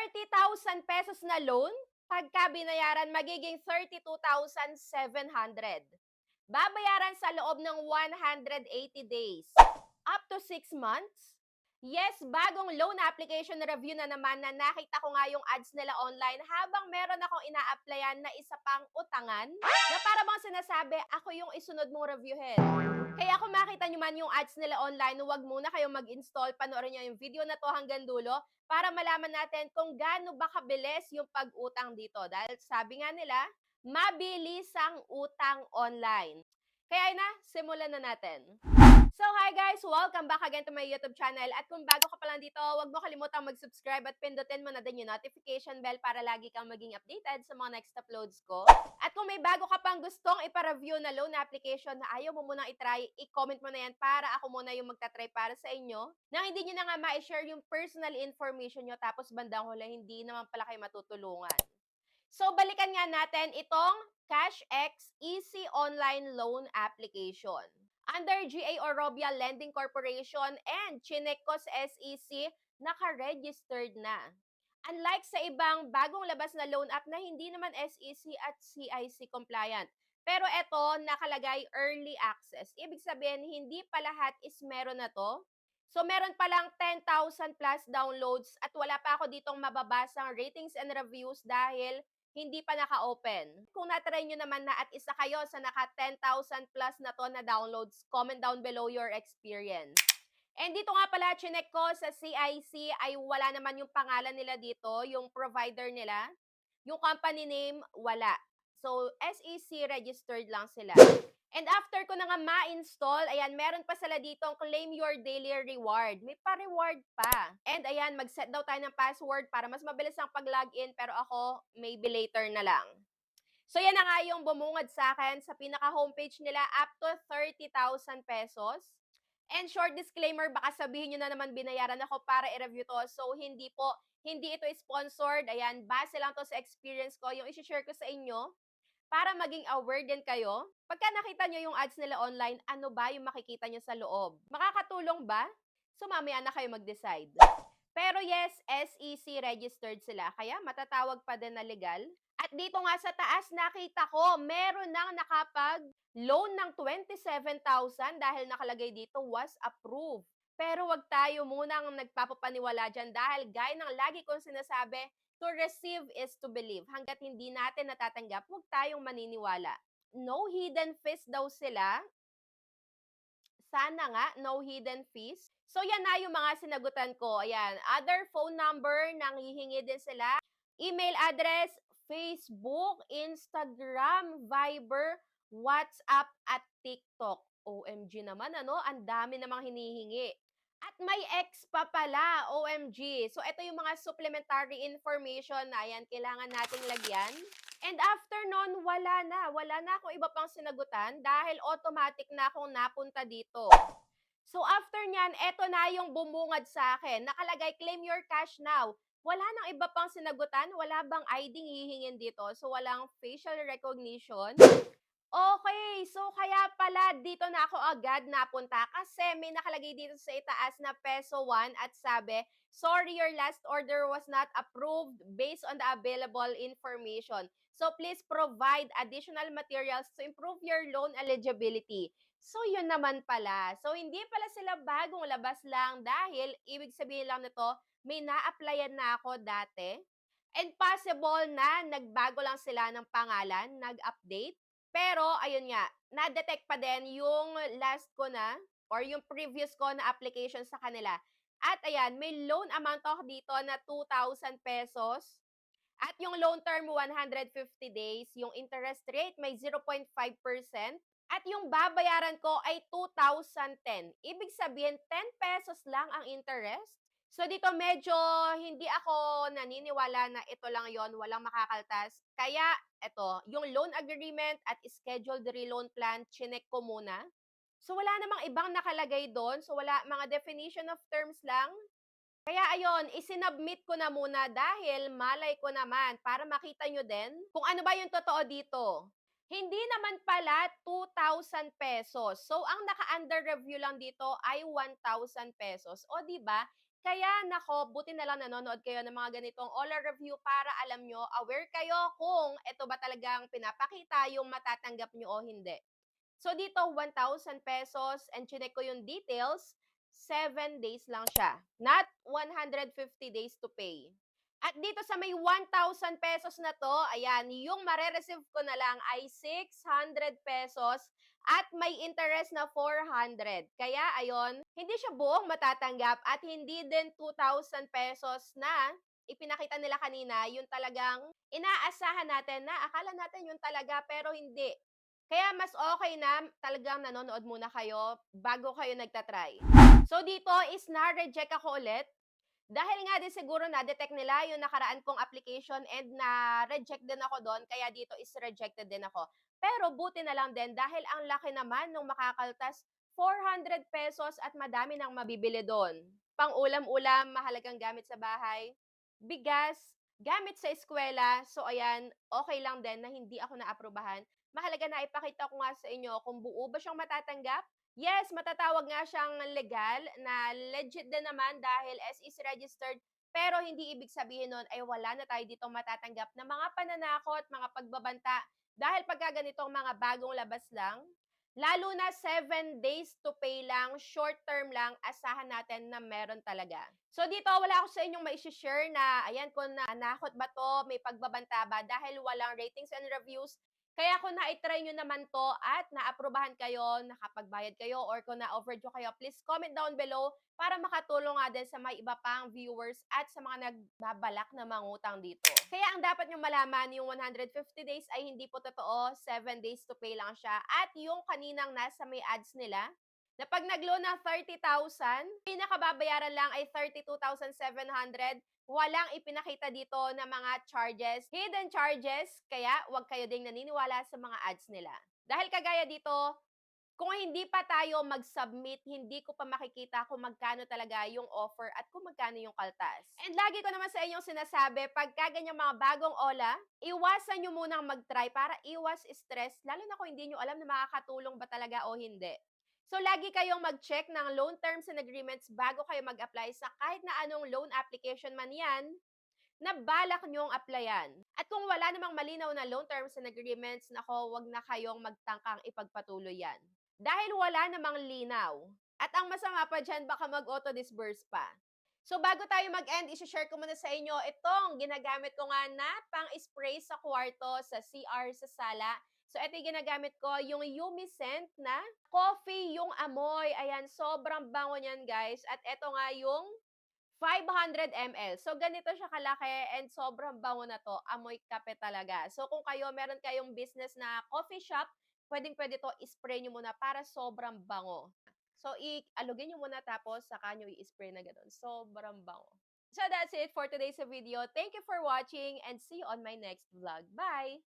30,000 pesos na loan, pagka binayaran magiging 32,700. Babayaran sa loob ng 180 days. Up to 6 months? Yes, bagong loan application review na naman na nakita ko nga yung ads nila online habang meron akong ina-applyan na isa pang utangan na para bang sinasabi, ako yung isunod mong reviewhead. Kaya kung makita nyo man yung ads nila online, huwag muna kayong mag-install. Panoorin nyo yung video na to hanggang dulo para malaman natin kung gaano ba kabilis yung pag-utang dito. Dahil sabi nga nila, mabilis ang utang online. Kaya na, simulan na natin. So hi guys! Welcome back again to my YouTube channel. At kung bago ka pa lang dito, huwag mo kalimutang mag-subscribe at pindutin mo na din yung notification bell para lagi kang maging updated sa mga next uploads ko. At kung may bago ka pang gustong ipa-review na loan application na ayaw mo munang itry, i-comment mo na yan para ako muna yung magta-try para sa inyo. Nang hindi nyo na nga ma-share yung personal information nyo tapos bandang huli hindi naman pala kayo matutulungan. So balikan nga natin itong CashX Easy Online Loan Application. Under GA Orobia Lending Corporation and Chinecos SEC, naka-registered na. Unlike sa ibang bagong labas na loan app na hindi naman SEC at CIC compliant. Pero ito, nakalagay early access. Ibig sabihin, hindi pa lahat is meron na to. So, meron pa lang 10,000 plus downloads at wala pa ako ditong mababasang ratings and reviews dahil hindi pa naka-open. Kung natry nyo naman na at isa kayo sa naka 10,000 plus na to na downloads, comment down below your experience. And dito nga pala, chinek ko sa CIC ay wala naman yung pangalan nila dito, yung provider nila. Yung company name, wala. So, SEC registered lang sila. And after ko na nga ma-install, ayan, meron pa sila ditong claim your daily reward. May pa-reward pa. And ayan, mag-set daw tayo ng password para mas mabilis ang pag-login, pero ako, maybe later na lang. So yan na nga yung bumungad sa akin sa pinaka-homepage nila, up to 30,000 pesos. And short disclaimer, baka sabihin nyo na naman binayaran ako para i-review to. So hindi po, hindi ito sponsored. Ayan, base lang to sa experience ko, yung isi-share ko sa inyo para maging aware din kayo. Pagka nakita nyo yung ads nila online, ano ba yung makikita nyo sa loob? Makakatulong ba? So mamaya na kayo mag-decide. Pero yes, SEC registered sila, kaya matatawag pa din na legal. At dito nga sa taas, nakita ko, meron nang nakapag-loan ng 27,000 dahil nakalagay dito was approved. Pero wag tayo munang nagpapapaniwala dyan dahil gaya ng lagi kong sinasabi, to receive is to believe. Hanggat hindi natin natatanggap, huwag tayong maniniwala. No hidden fees daw sila. Sana nga, no hidden fees. So, yan na yung mga sinagutan ko. Ayan, other phone number, nanghihingi din sila. Email address, Facebook, Instagram, Viber, WhatsApp, at TikTok. OMG naman, ano? Ang dami namang hinihingi. At may X pa pala, OMG. So, ito yung mga supplementary information na ayan, kailangan nating lagyan. And after nun, wala na. Wala na akong iba pang sinagutan dahil automatic na akong napunta dito. So, after nyan, eto na yung bumungad sa akin. Nakalagay, claim your cash now. Wala nang iba pang sinagutan. Wala bang ID hihingin dito? So, walang facial recognition. Okay, so kaya pala dito na ako agad napunta kasi may nakalagay dito sa itaas na peso 1 at sabi, sorry, your last order was not approved based on the available information. So please provide additional materials to improve your loan eligibility. So yun naman pala. So hindi pala sila bagong labas lang dahil ibig sabihin lang nito, may na-applyan na ako dati. And possible na nagbago lang sila ng pangalan, nag-update. Pero, ayun nga, na-detect pa din yung last ko na or yung previous ko na application sa kanila. At ayan, may loan amount ako dito na 2,000 pesos. At yung loan term, 150 days. Yung interest rate, may 0.5%. At yung babayaran ko ay 2,010. Ibig sabihin, 10 pesos lang ang interest. So dito medyo hindi ako naniniwala na ito lang yon, walang makakaltas. Kaya ito, yung loan agreement at scheduled reloan plan, chinek ko muna. So wala namang ibang nakalagay doon. So wala, mga definition of terms lang. Kaya ayun, isinubmit ko na muna dahil malay ko naman para makita nyo din kung ano ba yung totoo dito. Hindi naman pala 2,000 pesos. So, ang naka-under review lang dito ay 1,000 pesos. O, di ba? Kaya nako, buti na lang nanonood kayo ng mga ganitong Ola review para alam nyo, aware kayo kung ito ba talagang pinapakita yung matatanggap nyo o hindi. So dito, 1,000 pesos and chinek ko yung details, 7 days lang siya. Not 150 days to pay. At dito sa may 1,000 pesos na to, ayan, yung mare-receive ko na lang ay 600 pesos at may interest na 400. Kaya ayon, hindi siya buong matatanggap at hindi din 2,000 pesos na ipinakita nila kanina, yung talagang inaasahan natin na akala natin yung talaga pero hindi. Kaya mas okay na talagang nanonood muna kayo bago kayo nagtatry. So dito is na-reject ako ulit dahil nga din siguro na-detect nila yung nakaraan kong application and na-reject din ako doon, kaya dito is rejected din ako. Pero buti na lang din dahil ang laki naman nung makakaltas, 400 pesos at madami nang mabibili doon. Pang-ulam-ulam, mahalagang gamit sa bahay, bigas, gamit sa eskwela. So ayan, okay lang din na hindi ako naaprubahan. Mahalaga na ipakita ko nga sa inyo kung buo ba siyang matatanggap. Yes, matatawag nga siyang legal na legit din naman dahil SEC registered, pero hindi ibig sabihin nun ay wala na tayo ditong matatanggap na mga pananakot, mga pagbabanta. Dahil pagka ganitong mga bagong labas lang, lalo na 7 days to pay lang, short term lang, asahan natin na meron talaga. So dito, wala ako sa inyong mai-share na, ayan, kung nanakot ba to, may pagbabanta ba, dahil walang ratings and reviews. Kaya kung na-try nyo naman to at naaprubahan kayo, nakapagbayad kayo, or kung na-overdue kayo, please comment down below para makatulong nga din sa may iba pang viewers at sa mga nagbabalak na mangutang dito. Kaya ang dapat nyo malaman, yung 150 days ay hindi po totoo, 7 days to pay lang siya. At yung kaninang nasa may ads nila, na pag nag-loan ng 30,000, pinakababayaran lang ay 32,700. Walang ipinakita dito na mga charges, hidden charges, kaya wag kayo ding naniniwala sa mga ads nila. Dahil kagaya dito, kung hindi pa tayo mag-submit, hindi ko pa makikita kung magkano talaga yung offer at kung magkano yung kaltas. And lagi ko naman sa inyong sinasabi, pagka ganyang mga bagong ola, iwasan nyo munang mag-try para iwas stress, lalo na kung hindi nyo alam na makakatulong ba talaga o hindi. So, lagi kayong mag-check ng loan terms and agreements bago kayo mag-apply sa kahit na anong loan application man yan na balak nyong applyan. At kung wala namang malinaw na loan terms and agreements, nako, wag na kayong magtangkang ipagpatuloy yan. Dahil wala namang linaw. At ang masama pa dyan, baka mag-auto-disburse pa. So bago tayo mag-end, isi-share ko muna sa inyo itong ginagamit ko nga na pang-spray sa kwarto, sa CR, sa sala. So ito yung ginagamit ko, yung Yumi Scent na coffee yung amoy. Ayan, sobrang bango niyan guys. At ito nga yung 500 ml. So, ganito siya kalaki and sobrang bango na to. Amoy kape talaga. So, kung kayo, meron kayong business na coffee shop, pwedeng-pwede to, spray nyo muna para sobrang bango. So, alugin nyo muna tapos saka nyo i-spray na gano'n. Sobrang bango. So, that's it for today's video. Thank you for watching and see you on my next vlog. Bye!